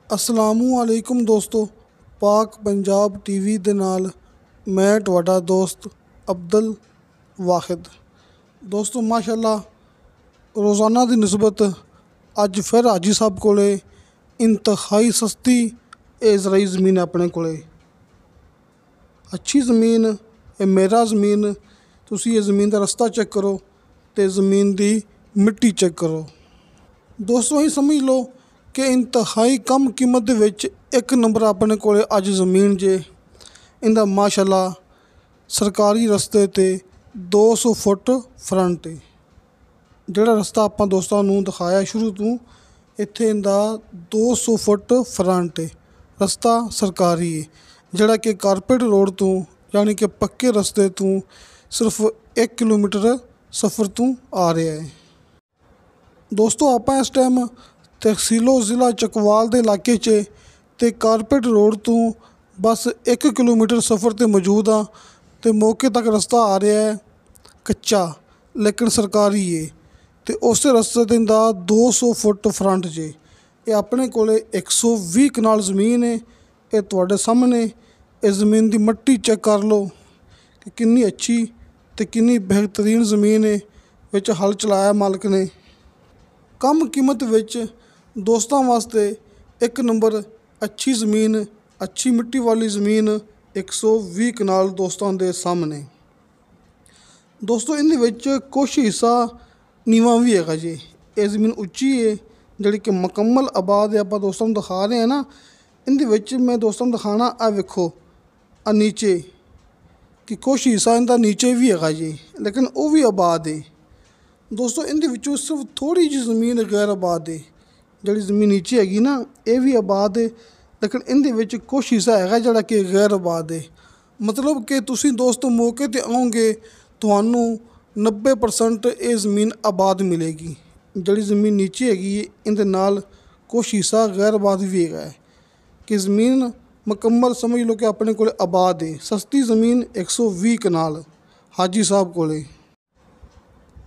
ਅਸਲਾਮੁਅਲੈਕੁਮ ਦੋਸਤੋ, ਪਾਕ ਪੰਜਾਬ ਟੀਵੀ ਦੇ ਨਾਲ ਮੈਂ ਤੁਹਾਡਾ ਦੋਸਤ ਅਬਦੁਲ ਵਾਹਿਦ। ਦੋਸਤੋ ਮਾਸ਼ਾਅੱਲਾ ਰੋਜ਼ਾਨਾ ਦੀ ਨਿਸਬਤ ਅੱਜ ਫਿਰ ਹਾਜੀ ਸਾਹਿਬ ਕੋਲੇ ਇੰਤਹਾਈ ਸਸਤੀ ਜ਼ਰਾਈ ਜ਼ਮੀਨ ਹੈ ਆਪਣੇ ਕੋਲੇ। ਅੱਛੀ ਜ਼ਮੀਨ, ਇਹ ਮੇਰਾ ਜ਼ਮੀਨ। ਤੁਸੀਂ ਇਹ ਜ਼ਮੀਨ ਦਾ ਰਸਤਾ ਚੈੱਕ ਕਰੋ ਅਤੇ ਜ਼ਮੀਨ ਦੀ ਮਿੱਟੀ ਚੈੱਕ ਕਰੋ। ਦੋਸਤੋ ਇਹ ਸਮਝ ਲਓ ਕਿ ਇੰਤਹਾਈ ਕਮ ਕੀਮਤ ਦੇ ਵਿੱਚ ਇੱਕ ਨੰਬਰ ਆਪਣੇ ਕੋਲ ਅੱਜ ਜ਼ਮੀਨ ਜੇ। ਇਹਦਾ ਮਾਸ਼ਾਅੱਲਾ ਸਰਕਾਰੀ ਰਸਤੇ 'ਤੇ 200 ਫੁੱਟ ਫਰੰਟ ਹੈ। ਜਿਹੜਾ ਰਸਤਾ ਆਪਾਂ ਦੋਸਤਾਂ ਨੂੰ ਦਿਖਾਇਆ ਸ਼ੁਰੂ ਤੋਂ, ਇੱਥੇ ਇਹਦਾ 200 ਫੁੱਟ ਫਰੰਟ ਹੈ। ਰਸਤਾ ਸਰਕਾਰੀ ਹੈ, ਜਿਹੜਾ ਕਿ ਕਾਰਪੇਟ ਰੋਡ ਤੋਂ ਯਾਨੀ ਕਿ ਪੱਕੇ ਰਸਤੇ ਤੋਂ ਸਿਰਫ 1 ਕਿਲੋਮੀਟਰ ਸਫ਼ਰ ਤੋਂ ਆ ਰਿਹਾ ਹੈ। ਦੋਸਤੋ ਆਪਾਂ ਇਸ ਟਾਈਮ ਤਹਿਸੀਲੋ ਜ਼ਿਲ੍ਹਾ ਚਕਵਾਲ ਦੇ ਇਲਾਕੇ 'ਚ ਅਤੇ ਕਾਰਪੇਟ ਰੋਡ ਤੋਂ ਬਸ 1 ਕਿਲੋਮੀਟਰ ਸਫ਼ਰ 'ਤੇ ਮੌਜੂਦ ਹਾਂ ਅਤੇ ਮੌਕੇ ਤੱਕ ਰਸਤਾ ਆ ਰਿਹਾ ਹੈ ਕੱਚਾ ਲੇਕਿਨ ਸਰਕਾਰੀ ਹੈ। ਅਤੇ ਉਸੇ ਰਸਤੇ 'ਤੇ ਦਾ 200 ਫੁੱਟ ਫਰੰਟ 'ਚ ਇਹ ਆਪਣੇ ਕੋਲ 120 ਕਨਾਲ ਜ਼ਮੀਨ ਹੈ। ਇਹ ਤੁਹਾਡੇ ਸਾਹਮਣੇ ਇਸ ਜ਼ਮੀਨ ਦੀ ਮਿੱਟੀ ਚੈੱਕ ਕਰ ਲਓ ਕਿ ਕਿੰਨੀ ਅੱਛੀ ਅਤੇ ਕਿੰਨੀ ਬਿਹਤਰੀਨ ਜ਼ਮੀਨ ਹੈ। ਵਿੱਚ ਹਲ ਚਲਾਇਆ ਮਾਲਕ ਨੇ। ਕਮ ਕੀਮਤ ਵਿੱਚ ਦੋਸਤਾਂ ਵਾਸਤੇ ਇੱਕ ਨੰਬਰ ਅੱਛੀ ਜ਼ਮੀਨ, ਅੱਛੀ ਮਿੱਟੀ ਵਾਲੀ ਜ਼ਮੀਨ 120 ਕਨਾਲ ਦੋਸਤਾਂ ਦੇ ਸਾਹਮਣੇ। ਦੋਸਤੋ ਇਹਦੇ ਵਿੱਚ ਕੁਛ ਹਿੱਸਾ ਨੀਵਾਂ ਵੀ ਹੈਗਾ ਜੀ। ਇਹ ਜ਼ਮੀਨ ਉੱਚੀ ਹੈ ਜਿਹੜੀ ਕਿ ਮੁਕੰਮਲ ਆਬਾਦ ਹੈ। ਆਪਾਂ ਦੋਸਤਾਂ ਨੂੰ ਦਿਖਾ ਰਹੇ ਹਾਂ ਨਾ, ਇਹਦੇ ਵਿੱਚ ਮੈਂ ਦੋਸਤਾਂ ਨੂੰ ਦਿਖਾਉਣਾ। ਆ ਵੇਖੋ ਆ ਨੀਚੇ ਕਿ ਕੁਛ ਹਿੱਸਾ ਇਹਦਾ ਨੀਚੇ ਵੀ ਹੈਗਾ ਜੀ, ਲੇਕਿਨ ਉਹ ਵੀ ਆਬਾਦ ਹੈ। ਦੋਸਤੋ ਇਹਦੇ ਵਿੱਚੋਂ ਸਿਰਫ ਥੋੜ੍ਹੀ ਜਿਹੀ ਜ਼ਮੀਨ ਗੈਰ ਆਬਾਦ ਹੈ। ਜਿਹੜੀ ਜ਼ਮੀਨ ਨੀਚੇ ਹੈਗੀ ਨਾ ਇਹ ਵੀ ਆਬਾਦ ਹੈ, ਲੇਕਿਨ ਇਹਦੇ ਵਿੱਚ ਕੁਛ ਹਿੱਸਾ ਹੈਗਾ ਜਿਹੜਾ ਕਿ ਗੈਰ ਆਬਾਦ ਹੈ। ਮਤਲਬ ਕਿ ਤੁਸੀਂ ਦੋਸਤੋ ਮੌਕੇ 'ਤੇ ਆਓਗੇ ਤੁਹਾਨੂੰ 90% ਇਹ ਜ਼ਮੀਨ ਆਬਾਦ ਮਿਲੇਗੀ। ਜਿਹੜੀ ਜ਼ਮੀਨ ਨੀਚੇ ਹੈਗੀ ਹੈ ਇਹਦੇ ਨਾਲ ਕੁਛ ਹਿੱਸਾ ਗੈਰ ਆਬਾਦ ਵੀ ਹੈਗਾ ਹੈ ਕਿ ਜ਼ਮੀਨ ਮੁਕੰਮਲ ਸਮਝ ਲਓ ਕਿ ਆਪਣੇ ਕੋਲ ਆਬਾਦ ਹੈ। ਸਸਤੀ ਜ਼ਮੀਨ 120 ਕਨਾਲ ਹਾਜੀ ਸਾਹਿਬ ਕੋਲੇ।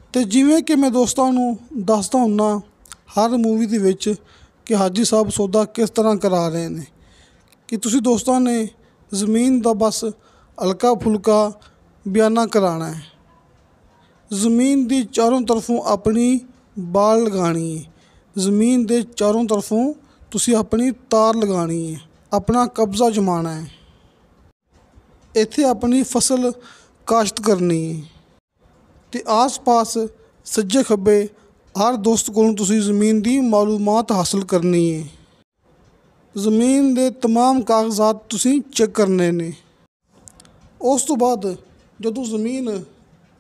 ਅਤੇ ਜਿਵੇਂ ਕਿ ਮੈਂ ਦੋਸਤਾਂ ਨੂੰ ਦੱਸਦਾ ਹੁੰਦਾ ਹਰ ਮੂਵੀ ਦੇ ਵਿੱਚ ਕਿ ਹਾਜੀ ਸਾਹਿਬ ਸੌਦਾ ਕਿਸ ਤਰ੍ਹਾਂ ਕਰਾ ਰਹੇ ਨੇ, ਕਿ ਤੁਸੀਂ ਦੋਸਤਾਂ ਨੇ ਜ਼ਮੀਨ ਦਾ ਬਸ ਹਲਕਾ ਫੁਲਕਾ ਬਿਆਨਾ ਕਰਾਉਣਾ ਹੈ। ਜ਼ਮੀਨ ਦੀ ਚਾਰੋਂ ਤਰਫੋਂ ਆਪਣੀ ਬਾਲ ਲਗਾਉਣੀ ਹੈ। ਜ਼ਮੀਨ ਦੇ ਚਾਰੋਂ ਤਰਫੋਂ ਤੁਸੀਂ ਆਪਣੀ ਤਾਰ ਲਗਾਉਣੀ ਹੈ, ਆਪਣਾ ਕਬਜ਼ਾ ਜਮਾਉਣਾ ਹੈ। ਇੱਥੇ ਆਪਣੀ ਫਸਲ ਕਾਸ਼ਤ ਕਰਨੀ ਹੈ ਅਤੇ ਆਸ ਪਾਸ ਸੱਜੇ ਖੱਬੇ ਹਰ ਦੋਸਤ ਕੋਲੋਂ ਤੁਸੀਂ ਜ਼ਮੀਨ ਦੀ ਮਾਲੂਮਾਤ ਹਾਸਲ ਕਰਨੀ ਹੈ। ਜ਼ਮੀਨ ਦੇ ਤਮਾਮ ਕਾਗਜ਼ਾਤ ਤੁਸੀਂ ਚੈੱਕ ਕਰਨੇ ਨੇ। ਉਸ ਤੋਂ ਬਾਅਦ ਜਦੋਂ ਜ਼ਮੀਨ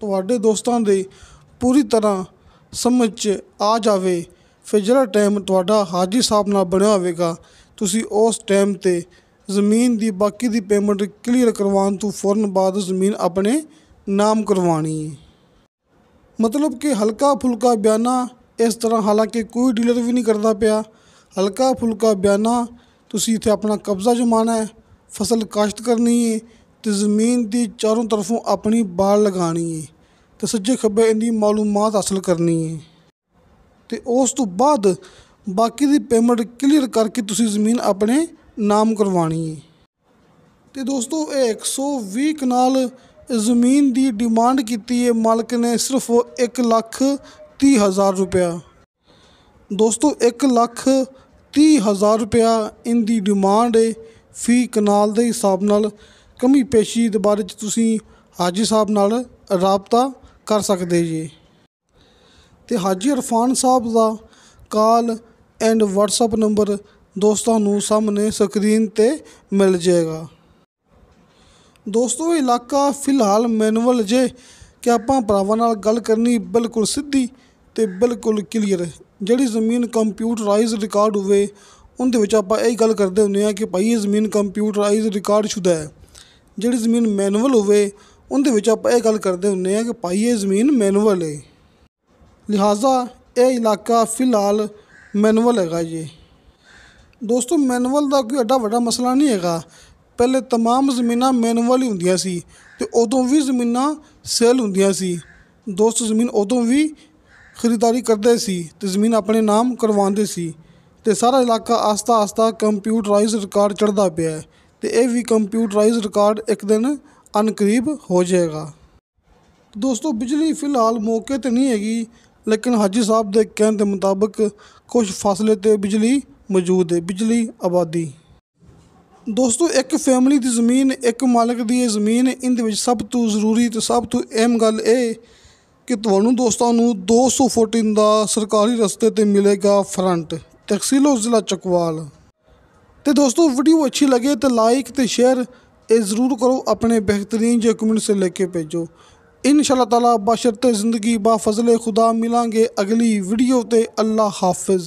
ਤੁਹਾਡੇ ਦੋਸਤਾਂ ਦੇ ਪੂਰੀ ਤਰ੍ਹਾਂ ਸਮਝ 'ਚ ਆ ਜਾਵੇ, ਫਿਰ ਜਿਹੜਾ ਟਾਈਮ ਤੁਹਾਡਾ ਹਾਜੀ ਸਾਹਿਬ ਨਾਲ ਬਣਿਆ ਹੋਵੇਗਾ, ਤੁਸੀਂ ਉਸ ਟਾਈਮ 'ਤੇ ਜ਼ਮੀਨ ਦੀ ਬਾਕੀ ਦੀ ਪੇਮੈਂਟ ਕਲੀਅਰ ਕਰਵਾਉਣ ਤੋਂ ਫੌਰਨ ਬਾਅਦ ਜ਼ਮੀਨ ਆਪਣੇ ਨਾਮ ਕਰਵਾਉਣੀ ਹੈ। ਮਤਲਬ ਕਿ ਹਲਕਾ ਫੁਲਕਾ ਬਿਆਨਾ ਇਸ ਤਰ੍ਹਾਂ, ਹਾਲਾਂਕਿ ਕੋਈ ਡੀਲਰ ਵੀ ਨਹੀਂ ਕਰਦਾ ਪਿਆ। ਹਲਕਾ ਫੁਲਕਾ ਬਿਆਨਾ ਤੁਸੀਂ ਇੱਥੇ ਆਪਣਾ ਕਬਜ਼ਾ ਜਮਾਉਣਾ ਹੈ, ਫਸਲ ਕਾਸ਼ਤ ਕਰਨੀ ਹੈ ਅਤੇ ਜ਼ਮੀਨ ਦੀ ਚਾਰੋਂ ਤਰਫੋਂ ਆਪਣੀ ਬਾਲ ਲਗਾਉਣੀ ਹੈ ਅਤੇ ਸੱਜੇ ਖੱਬੇ ਇਹਦੀ ਮਾਲੂਮਾਤ ਹਾਸਲ ਕਰਨੀ ਹੈ। ਅਤੇ ਉਸ ਤੋਂ ਬਾਅਦ ਬਾਕੀ ਦੀ ਪੇਮੈਂਟ ਕਲੀਅਰ ਕਰਕੇ ਤੁਸੀਂ ਜ਼ਮੀਨ ਆਪਣੇ ਨਾਮ ਕਰਵਾਉਣੀ ਹੈ। ਅਤੇ ਦੋਸਤੋ ਇਹ 120 ਕਨਾਲ ਜ਼ਮੀਨ ਦੀ ਡਿਮਾਂਡ ਕੀਤੀ ਹੈ ਮਾਲਕ ਨੇ ਸਿਰਫ 1,30,000 ਰੁਪਇਆ। ਦੋਸਤੋ 1,30,000 ਰੁਪਇਆ ਇਹਦੀ ਡਿਮਾਂਡ ਹੈ ਫੀ ਕਨਾਲ ਦੇ ਹਿਸਾਬ ਨਾਲ। ਕਮੀ ਪੇਸ਼ੀ ਦੇ ਬਾਰੇ 'ਚ ਤੁਸੀਂ ਹਾਜੀ ਸਾਹਿਬ ਨਾਲ ਰਾਬਤਾ ਕਰ ਸਕਦੇ ਜੀ। ਅਤੇ ਹਾਜੀ ਇਰਫਾਨ ਸਾਹਿਬ ਦਾ ਕਾਲ ਐਂਡ ਵਟਸਐਪ ਨੰਬਰ ਦੋਸਤਾਂ ਨੂੰ ਸਾਹਮਣੇ ਸਕਰੀਨ 'ਤੇ ਮਿਲ ਜਾਏਗਾ। ਦੋਸਤੋ ਇਹ ਇਲਾਕਾ ਫਿਲਹਾਲ ਮੈਨੂਅਲ ਜੇ ਕਿ ਆਪਾਂ ਭਰਾਵਾਂ ਨਾਲ ਗੱਲ ਕਰਨੀ ਬਿਲਕੁਲ ਸਿੱਧੀ ਅਤੇ ਬਿਲਕੁਲ ਕਲੀਅਰ। ਜਿਹੜੀ ਜ਼ਮੀਨ ਕੰਪਿਊਟਰਾਈਜ਼ ਰਿਕਾਰਡ ਹੋਵੇ ਉਹਦੇ ਵਿੱਚ ਆਪਾਂ ਇਹ ਗੱਲ ਕਰਦੇ ਹੁੰਦੇ ਹਾਂ ਕਿ ਭਾਈ ਇਹ ਜ਼ਮੀਨ ਕੰਪਿਊਟਰਾਈਜ਼ ਰਿਕਾਰਡ ਸ਼ੁਦਾ ਹੈ। ਜਿਹੜੀ ਜ਼ਮੀਨ ਮੈਨੂਅਲ ਹੋਵੇ ਉਹਦੇ ਵਿੱਚ ਆਪਾਂ ਇਹ ਗੱਲ ਕਰਦੇ ਹੁੰਦੇ ਹਾਂ ਕਿ ਭਾਈ ਇਹ ਜ਼ਮੀਨ ਮੈਨੂਅਲ ਹੈ। ਲਿਹਾਜ਼ਾ ਇਹ ਇਲਾਕਾ ਫਿਲਹਾਲ ਮੈਨੂਅਲ ਹੈਗਾ ਜੀ। ਦੋਸਤੋ ਮੈਨੂਅਲ ਦਾ ਕੋਈ ਐਡਾ ਵੱਡਾ ਮਸਲਾ ਨਹੀਂ ਹੈਗਾ। ਪਹਿਲੇ ਤਮਾਮ ਜ਼ਮੀਨਾਂ ਮੈਨੂਅਲ ਹੀ ਹੁੰਦੀਆਂ ਸੀ ਅਤੇ ਉਦੋਂ ਵੀ ਜ਼ਮੀਨਾਂ ਸੇਲ ਹੁੰਦੀਆਂ ਸੀ। ਦੋਸਤ ਜ਼ਮੀਨ ਉਦੋਂ ਵੀ ਖਰੀਦਦਾਰੀ ਕਰਦੇ ਸੀ ਅਤੇ ਜ਼ਮੀਨ ਆਪਣੇ ਨਾਮ ਕਰਵਾਉਂਦੇ ਸੀ। ਤੇ ਸਾਰਾ ਇਲਾਕਾ ਆਸਤਾ ਆਸਤਾ ਕੰਪਿਊਟਰਾਈਜ਼ ਰਿਕਾਰਡ ਚੜ੍ਹਦਾ ਪਿਆ ਹੈ ਤੇ ਇਹ ਵੀ ਕੰਪਿਊਟਰਾਈਜ਼ ਰਿਕਾਰਡ ਇੱਕ ਦਿਨ ਅਨਕਰੀਬ ਹੋ ਜਾਏਗਾ। ਦੋਸਤੋ ਬਿਜਲੀ फ़िलहाल मौके ਤੇ ਨਹੀਂ ਹੈਗੀ, ਲੇਕਿਨ ਹਾਜੀ ਸਾਹਿਬ ਦੇ ਕਹਿਣ ਦੇ ਮੁਤਾਬਕ ਕੁਝ ਫਾਸਲੇ ਤੇ ਬਿਜਲੀ ਮੌਜੂਦ ਹੈ, ਬਿਜਲੀ ਆਬਾਦੀ। ਦੋਸਤੋ ਇੱਕ ਫੈਮਿਲੀ ਦੀ ਜ਼ਮੀਨ, ਇੱਕ ਮਾਲਕ ਦੀ ਇਹ ਜ਼ਮੀਨ, ਇਹਦੇ ਵਿੱਚ ਸਭ ਤੋਂ ਜ਼ਰੂਰੀ ਤੇ ਸਭ ਤੋਂ ਅਹਿਮ ਗੱਲ ਇਹ ਕਿ ਤੁਹਾਨੂੰ ਦੋਸਤਾਂ ਨੂੰ 200 ਫੁੱਟ ਦਾ ਸਰਕਾਰੀ ਰਸਤੇ ਤੇ ਮਿਲੇਗਾ ਫਰੰਟ, ਤਹਿਸੀਲ ਜ਼ਿਲ੍ਹਾ ਚੱਕਵਾਲ। ਤੇ ਦੋस्तों वीडियो अच्छी लगे तो लाइक तो शेयर ज़रूर करो, अपने बेहतरीन जो कमेंट से लेके भेजो। इंशाअल्लाह ताला बशर्ते ज़िंदगी बा फजले खुदा मिलांगे अगली वीडियो ते। अल्लाह हाफिज़।